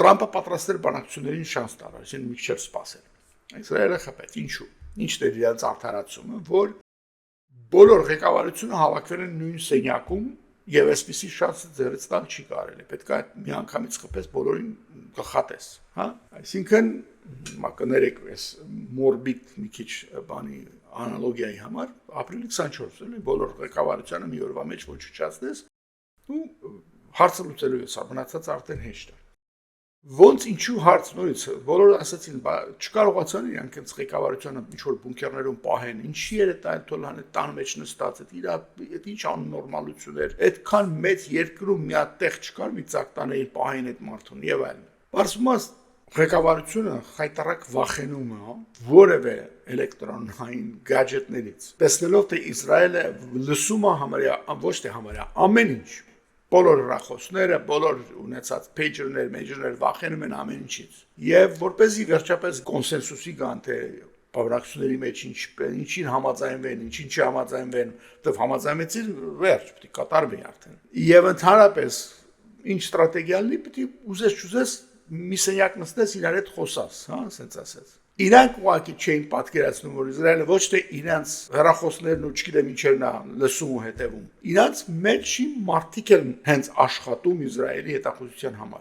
Տրամպը պատրաստ էր բանակցություններին շանս տալ, այսինքն մի քիչ սպասել։ Իսրայելը խփեց, ինչու։ Ինչն էր իրենց արդարացումը, որ բոլոր ղեկավարությունը հավաքվել են նույն սենյակում եւ այսպեսի շանսը ձեռից տալ չի կարելի։ Պետք է միանգամից խփես բոլորին գլխատես, հա։ Այսինքն կներեք այս մորբիդ մի քիչ բանի անալոգիայի համար ապրիլի 24-ին բոլոր ղեկավարությանը մի օրվա մեջ ոչնչացնես ու հարցը լուծելու ես, մնացած արդեն հեշտ է։ Ոնց ինչու հարց նորից բոլորը ասացին, չկարողացան իրանք այս ղեկավարությունը ինչ որ բունկերներում պահեն, ինչի էր դա թոլանը տան մեջ նստած, այդ ինչ աննորմալություն էր, այդքան մեծ երկրում մի հատ տեղ չկար մի ցակ տանել պահեն այդ մարդուն եւ այլն։ Պարզումս ղեկավարությունը խայտարակ վախենում է որևէ էլեկտրոնային գadgetներից։ Տեսնելով թե Իսրայելը լսում է համարյա ոչ թե համարյա ամեն ինչ բոլոր հեռախոսները, բոլոր ունեցած pager-ներ, major-ներ վախենում են ամեն ինչից։ Եվ որպեսզի վերջապես կոնսենսուսի գան թե բանակցությունների մեջ ինչին համաձայնվեն, ինչին չհամաձայնվեն, դեռ համաձայնեցին վերջ, պետք է կատարվի արդեն։ Եվ ընդհանրապես ինչ ստրատեգիա լինի, պետք է ուզես մի սենյակ նստես իրար հետ խոսաս, հա, ասենց ասած։ Իրանք ուղղակի չէին պատկերացնում, որ Իսրայելը ոչ թե իրանց հեռախոսներն ու չգիտեմ ինչերն է լսում ու հետևում։ Իրանց մեջի մարդիկ են հենց աշխատում Իսրայելի հետախուզության համար։